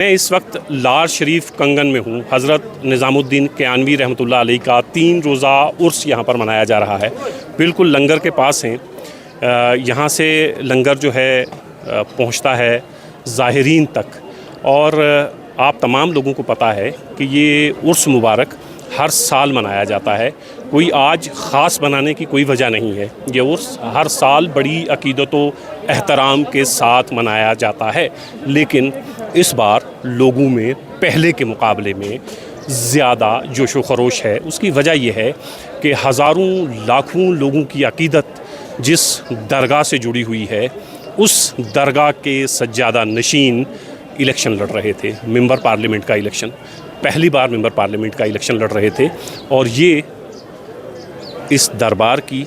मैं इस वक्त लार शरीफ कंगन में हूँ। हज़रत निज़ामुद्दीन कियानवी रहमतुल्लाह अलैह का 3 रोज़ा उर्स यहाँ पर मनाया जा रहा है। बिल्कुल लंगर के पास हैं। यहाँ से लंगर जो है पहुँचता है ज़ाहिरीन तक। और आप तमाम लोगों को पता है कि ये उर्स मुबारक हर साल मनाया जाता है। कोई आज ख़ास बनाने की कोई वजह नहीं है। ये उर्स हर साल बड़ी अक़ीदत व एहतराम के साथ मनाया जाता है, लेकिन इस बार लोगों में पहले के मुकाबले में ज़्यादा जोश व खरोश है। उसकी वजह यह है कि हज़ारों लाखों लोगों की अक़ीदत जिस दरगाह से जुड़ी हुई है, उस दरगाह के सज्जादा नशीन इलेक्शन लड़ रहे थे। मेंबर पार्लियामेंट का इलेक्शन, पहली बार मेंबर पार्लियामेंट का इलेक्शन लड़ रहे थे। और ये इस दरबार की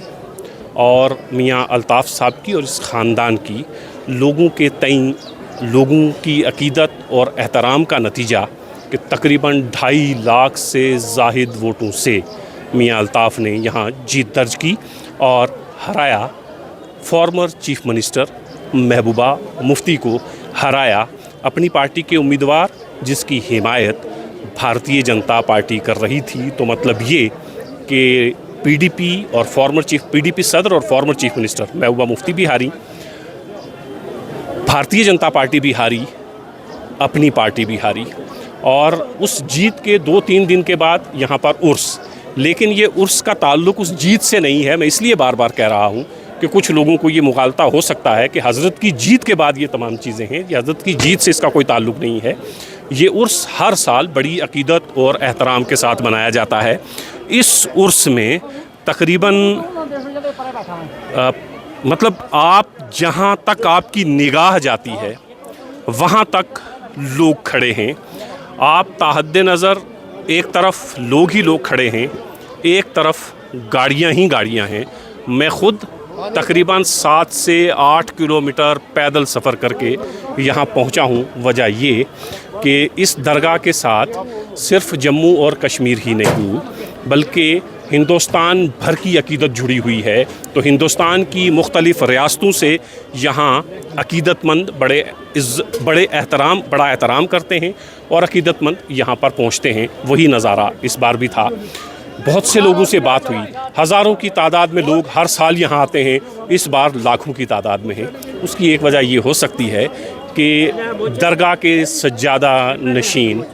और मियाँ अल्ताफ़ साहब की और इस ख़ानदान की लोगों के तईं लोगों की अक़ीदत और एहतराम का नतीजा कि तकरीबन 2.5 लाख से ज़ाहिद वोटों से मियाँ अल्ताफ़ ने यहाँ जीत दर्ज की और हराया। Farmer chief minister Mehbooba Mufti को हराया। अपनी पार्टी के उम्मीदवार जिसकी हिमायत भारतीय जनता पार्टी कर रही थी। तो मतलब ये कि पीडीपी और पीडीपी सदर और former chief minister Mehbooba Mufti भी हारी, भारतीय जनता पार्टी भी हारी, अपनी पार्टी भी हारी। और उस जीत के 2-3 दिन के बाद यहाँ पर उर्स, लेकिन ये उर्स का ताल्लुक़ उस जीत से नहीं है। मैं इसलिए बार बार कह रहा हूँ कि कुछ लोगों को ये मुगालता हो सकता है कि हज़रत की जीत के बाद ये तमाम चीज़ें हैं। ये हज़रत की जीत से इसका कोई ताल्लुक़ नहीं है। ये उर्स हर साल बड़ी अक़ीदत और एहतराम के साथ मनाया जाता है। इस उर्स में तकरीबन मतलब आप जहाँ तक आपकी निगाह जाती है वहाँ तक लोग खड़े हैं। आप ताहद्दे नज़र एक तरफ लोग ही लोग खड़े हैं, एक तरफ गाड़ियाँ ही गाड़ियाँ हैं। मैं ख़ुद तकरीबन 7 से 8 किलोमीटर पैदल सफ़र करके यहाँ पहुँचा हूँ। वजह ये कि इस दरगाह के साथ सिर्फ़ जम्मू और कश्मीर ही नहीं बल्कि हिंदुस्तान भर की अक़ीदत जुड़ी हुई है। तो हिंदुस्तान की मुख्तलिफ़ रियासतों से यहाँ अक़ीदतमंद बड़ा एहतराम करते हैं और अक़ीदतमंद यहाँ पर पहुँचते हैं। वही नज़ारा इस बार भी था। बहुत से लोगों से बात हुई, हज़ारों की तादाद में लोग हर साल यहाँ आते हैं, इस बार लाखों की तादाद में है। उसकी एक वजह ये हो सकती है कि दरगाह के सज्जादा नशीन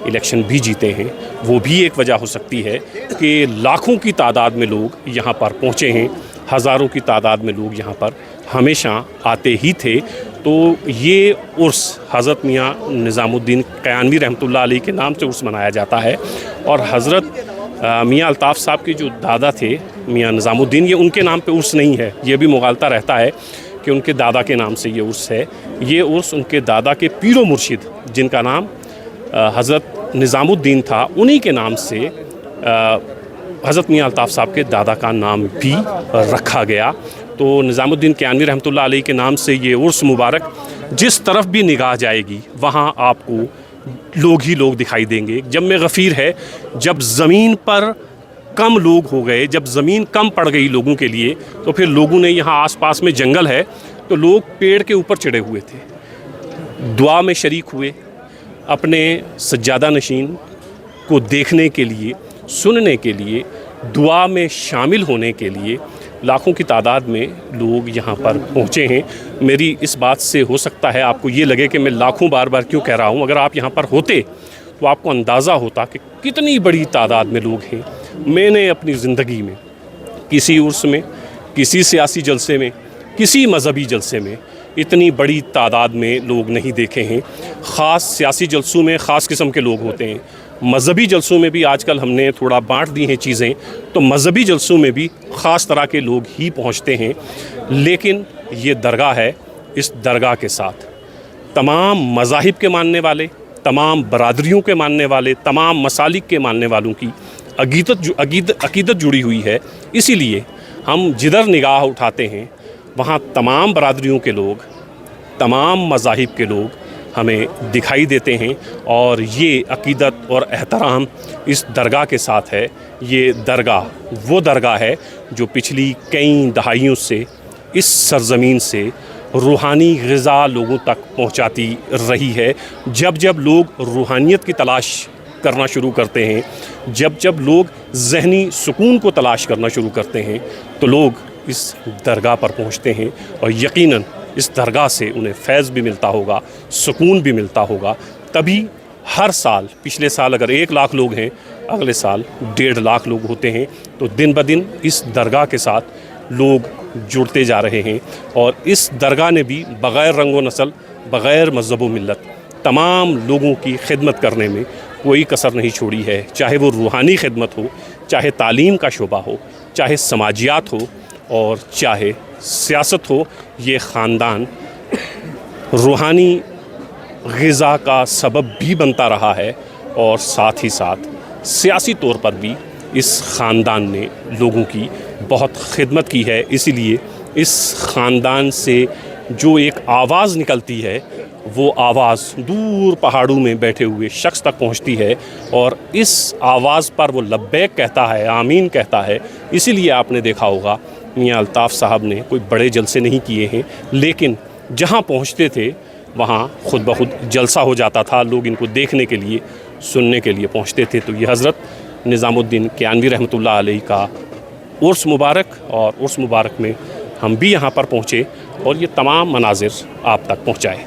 इलेक्शन भी जीते हैं। वो भी एक वजह हो सकती है कि लाखों की तादाद में लोग यहाँ पर पहुँचे हैं। हज़ारों की तादाद में लोग यहाँ पर हमेशा आते ही थे। तो ये उर्स हज़रत मियाँ निज़ामुद्दीन कियानवी रहमतुल्लाह अलैह के नाम से उर्स मनाया जाता है। और हज़रत मियाँ अल्ताफ़ साहब के जो दादा थे मियाँ निज़ामुद्दीन, ये उनके नाम पे उर्स नहीं है। ये भी मुगालता रहता है कि उनके दादा के नाम से ये उर्स है। ये उर्स उनके दादा के पीरो मुर्शिद जिनका नाम हज़रत निज़ामुद्दीन था, उन्हीं के नाम से हज़रत मियाँ अल्ताफ़ साहब के दादा का नाम भी रखा गया। तो निज़ामुद्दीन कियानवी रहमतुल्लाह अलैह के नाम से ये उर्स मुबारक जिस तरफ भी निगाह जाएगी वहाँ आपको लोग ही लोग दिखाई देंगे। जब में गफ़ीर है, जब ज़मीन पर कम लोग हो गए, जब ज़मीन कम पड़ गई लोगों के लिए, तो फिर लोगों ने यहाँ आसपास में जंगल है तो लोग पेड़ के ऊपर चढ़े हुए थे, दुआ में शरीक हुए, अपने सज्जादा नशीन को देखने के लिए, सुनने के लिए, दुआ में शामिल होने के लिए लाखों की तादाद में लोग यहाँ पर पहुँचे हैं। मेरी इस बात से हो सकता है आपको ये लगे कि मैं लाखों बार कयों कह रहा हूँ। अगर आप यहाँ पर होते तो आपको अंदाज़ा होता कि कितनी बड़ी तादाद में लोग हैं। मैंने अपनी ज़िंदगी में किसी उर्स में, किसी सियासी जलसे में, किसी मज़हबी जलसे में इतनी बड़ी तादाद में लोग नहीं देखे हैं। ख़ास सियासी जलसों में ख़ास किस्म के लोग होते हैं। मज़हबी जलसों में भी आजकल हमने थोड़ा बांट दी हैं चीज़ें, तो मज़हबी जलसों में भी ख़ास तरह के लोग ही पहुंचते हैं। लेकिन ये दरगाह है, इस दरगाह के साथ तमाम मज़ाहिब के मानने वाले, तमाम बरादरियों के मानने वाले, तमाम मसालिक के मानने वालों की अक़ीदत जुड़ी हुई है। इसीलिए हम जिधर निगाह उठाते हैं वहाँ तमाम बरादरियों के लोग, तमाम मज़ाहिब के लोग हमें दिखाई देते हैं। और ये अक़ीदत और एहतराम इस दरगाह के साथ है। ये दरगाह वो दरगाह है जो पिछली कई दहाइयों से इस सरज़मीन से روحانی غذا لوگوں تک پہنچاتی رہی ہے. جب جب لوگ روحانیت کی تلاش کرنا شروع کرتے ہیں، جب جب لوگ ذہنی سکون کو تلاش کرنا شروع کرتے ہیں، تو لوگ اس درگاہ پر پہنچتے ہیں، اور یقیناً اس درگاہ سے انہیں فیض بھی ملتا ہوگا، سکون بھی ملتا ہوگا. تبھی ہر سال، پچھلے سال اگر 1 لاکھ لوگ ہیں، اگلے سال 1.5 لاکھ لوگ ہوتے ہیں. تو دن بدن اس درگاہ کے ساتھ لوگ جڑتے جا رہے ہیں، اور اس درگاہ نے بھی بغیر رنگ و نسل، بغیر مذہب و ملت، تمام لوگوں کی خدمت کرنے میں کوئی کسر نہیں چھوڑی ہے. چاہے وہ روحانی خدمت ہو، چاہے تعلیم کا شعبہ ہو، چاہے سماجیات ہو، اور چاہے سیاست ہو. یہ خاندان روحانی غذا کا سبب بھی بنتا رہا ہے، اور ساتھ ہی ساتھ سیاسی طور پر بھی اس خاندان نے لوگوں کی بہت خدمت کی ہے. اسی لیے اس خاندان سے جو ایک آواز نکلتی ہے، وہ آواز دور پہاڑوں میں بیٹھے ہوئے شخص تک پہنچتی ہے، اور اس آواز پر وہ لبیک کہتا ہے، آمین کہتا ہے. اسی لیے آپ نے دیکھا ہوگا میاں الطاف صاحب نے کوئی بڑے جلسے نہیں کیے ہیں، لیکن جہاں پہنچتے تھے وہاں خود بخود جلسہ ہو جاتا تھا. لوگ ان کو دیکھنے کے لیے، سننے کے لیے پہنچتے تھے. تو یہ حضرت نظام الدین کیانوی رحمۃ اللہ علیہ کا عرس مبارک، اور عرس مبارک میں ہم بھی یہاں پر پہنچے اور یہ تمام مناظر آپ تک پہنچائے.